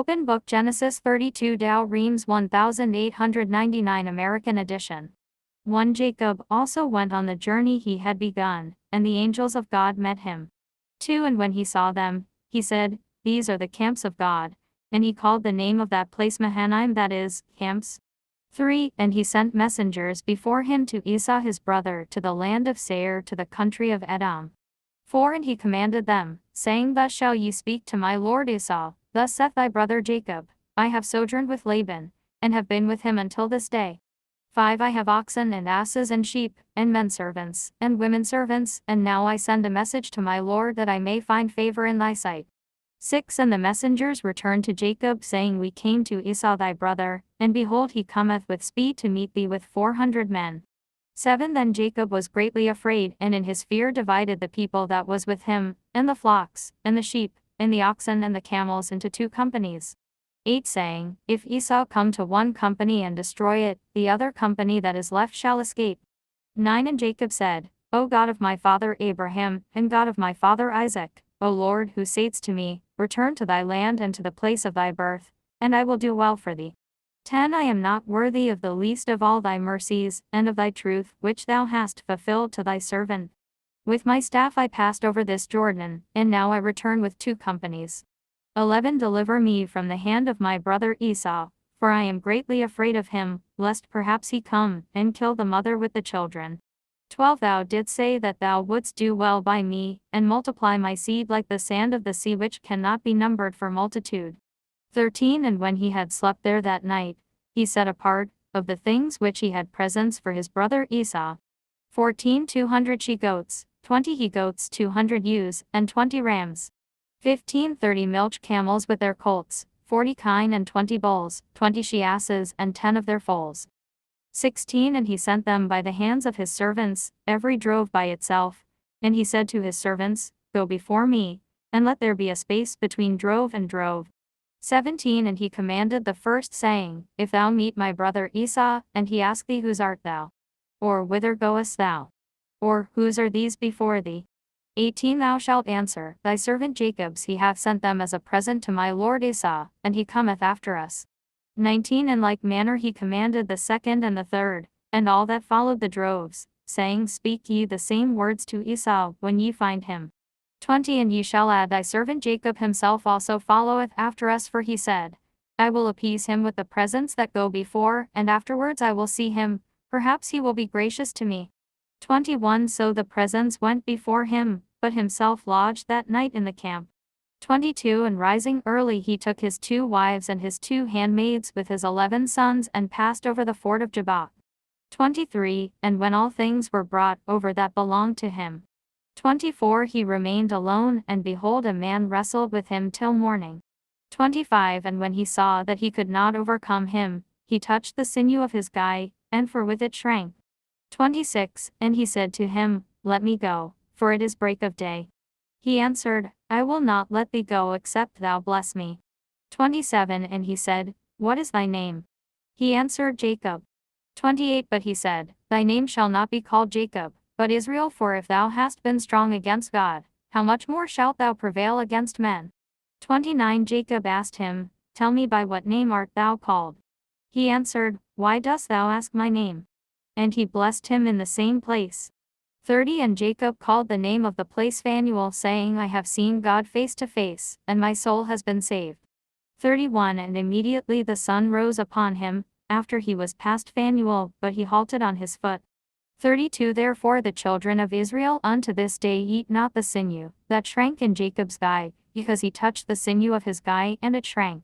Open Book Genesis 32 Douay-Rheims 1899 American edition. 1 Jacob also went on the journey he had begun, and the angels of God met him. 2 And when he saw them, he said, These are the camps of God. And he called the name of that place Mahanaim, that is, camps. 3 And he sent messengers before him to Esau his brother to the land of Seir to the country of Edom. 4 And he commanded them, saying, Thus shall ye speak to my lord Esau, Thus saith thy brother Jacob, I have sojourned with Laban, and have been with him until this day. 5 I have oxen and asses and sheep, and men servants, and women servants, and now I send a message to my lord that I may find favor in thy sight. 6 And the messengers returned to Jacob, saying, We came to Esau thy brother, and behold he cometh with speed to meet thee with 400 men. 7 Then Jacob was greatly afraid, and in his fear divided the people that was with him, and the flocks, and the sheep, and the oxen and the camels into 2 companies. 8 Saying, If Esau come to one company and destroy it, the other company that is left shall escape. 9 And Jacob said, O God of my father Abraham, and God of my father Isaac, O Lord, who saidst to me, Return to thy land and to the place of thy birth, and I will do well for thee. 10 I am not worthy of the least of all thy mercies, and of thy truth, which thou hast fulfilled to thy servant. With my staff I passed over this Jordan, and now I return with 2 companies. 11 Deliver me from the hand of my brother Esau, for I am greatly afraid of him, lest perhaps he come, and kill the mother with the children. 12 Thou didst say that thou wouldst do well by me, and multiply my seed like the sand of the sea which cannot be numbered for multitude. 13 And when he had slept there that night, he set apart, of the things which he had presents for his brother Esau. 14 200 she-goats, 20 he-goats, 200 ewes, and 20 rams. 15 30 milch camels with their colts, 40 kine and 20 bulls, 20 she-asses and 10 of their foals. 16 And he sent them by the hands of his servants, every drove by itself. And he said to his servants, Go before me, and let there be a space between drove and drove. 17 And he commanded the first, saying, If thou meet my brother Esau, and he ask thee, Whose art thou? Or whither goest thou? Or, Whose are these before thee? 18 Thou shalt answer, Thy servant Jacob's, he hath sent them as a present to my lord Esau, and he cometh after us. 19 In like manner he commanded the second and the third, and all that followed the droves, saying, Speak ye the same words to Esau, when ye find him. 20 And ye shall add, Thy servant Jacob himself also followeth after us, for he said, I will appease him with the presents that go before, and afterwards I will see him, perhaps he will be gracious to me. 21 So the presents went before him, but himself lodged that night in the camp. 22 And rising early he took his 2 wives and his 2 handmaids with his 11 sons and passed over the ford of Jabbok. 23 And when all things were brought over that belonged to him. 24 He remained alone, and behold, a man wrestled with him till morning. 25 And when he saw that he could not overcome him, he touched the sinew of his guy, and forthwith it shrank. 26 And he said to him, Let me go, for it is break of day. He answered, I will not let thee go except thou bless me. 27 And he said, What is thy name? He answered, Jacob. 28 But he said, Thy name shall not be called Jacob, but Israel, for if thou hast been strong against God, how much more shalt thou prevail against men? 29 Jacob asked him, Tell me, by what name art thou called? He answered, Why dost thou ask my name? And he blessed him in the same place. 30 And Jacob called the name of the place Phanuel, saying, I have seen God face to face, and my soul has been saved. 31 And immediately the sun rose upon him, after he was past Phanuel, but he halted on his foot. 32 Therefore the children of Israel unto this day eat not the sinew that shrank in Jacob's guy, because he touched the sinew of his guy, and it shrank.